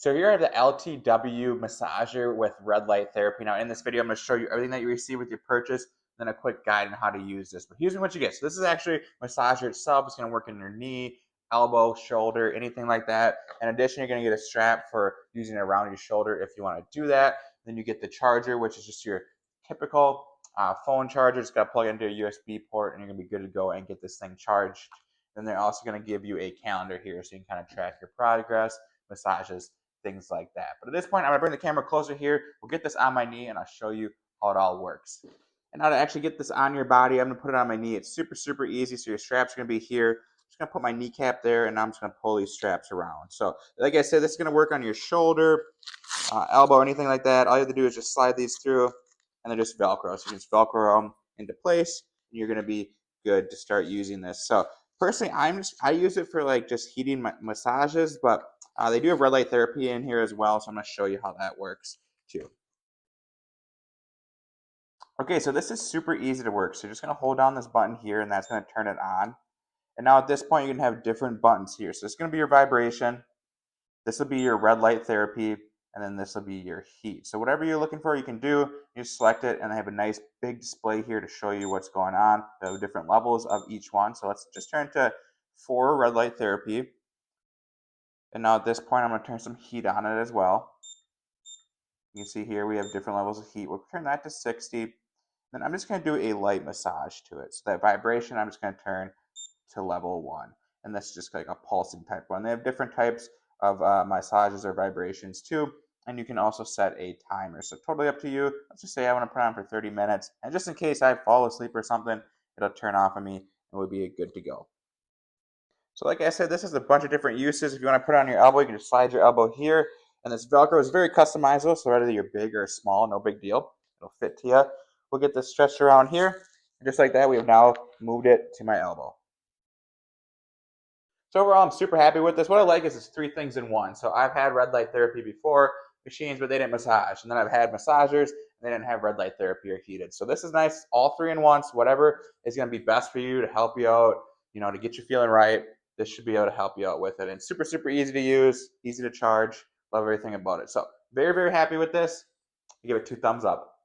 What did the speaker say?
So here I have the LTW massager with red light therapy. Now in this video, I'm going to show you everything that you receive with your purchase, then a quick guide on how to use this. But here's what you get. So this is actually massager itself. It's going to work in your knee, elbow, shoulder, anything like that. In addition, you're going to get a strap for using it around your shoulder if you want to do that. Then you get the charger, which is just your typical phone charger. It's got to plug into a USB port, and you're going to be good to go and get this thing charged. Then they're also going to give you a calendar here so you can kind of track your progress, massages, things like that. But at this point, I'm going to bring the camera closer here. We'll get this on my knee, and I'll show you how it all works. And now to actually get this on your body, I'm going to put it on my knee. It's super, super easy. So your straps are going to be here. I'm just going to put my kneecap there, and now I'm just going to pull these straps around. So like I said, this is going to work on your shoulder, elbow, anything like that. All you have to do is just slide these through, and they're just Velcro. So you just Velcro them into place, and you're going to be good to start using this. So personally, I use it for like just heating massages, but they do have red light therapy in here as well, so I'm going to show you how that works too. Okay, so this is super easy to work. So you're just going to hold down this button here, and that's going to turn it on. And now at this point, you're going to have different buttons here. So it's going to be your vibration. This will be your red light therapy, and then this will be your heat. So whatever you're looking for, you can do. You select it, and they have a nice big display here to show you what's going on. They have different levels of each one. So let's just turn to 4 red light therapy. And now at this point, I'm going to turn some heat on it as well. You can see here we have different levels of heat. We'll turn that to 60. Then I'm just going to do a light massage to it. So that vibration, I'm just going to turn to level 1. And that's just like a pulsing type one. They have different types of massages or vibrations too. And you can also set a timer. So totally up to you. Let's just say I want to put it on for 30 minutes. And just in case I fall asleep or something, it'll turn off on me and we'll be good to go. So like I said, this is a bunch of different uses. If you want to put it on your elbow, you can just slide your elbow here. And this Velcro is very customizable, so whether you're big or small, no big deal. It'll fit to you. We'll get this stretched around here. And just like that, we have now moved it to my elbow. So overall, I'm super happy with this. What I like is it's 3 things in one. So I've had red light therapy before, machines, but they didn't massage. And then I've had massagers, and they didn't have red light therapy or heated. So this is nice, all 3 in one. So whatever is going to be best for you to help you out, to get you feeling right, this should be able to help you out with it. And super, super easy to use, easy to charge. Love everything about it. So very, very happy with this. I give it 2 thumbs up.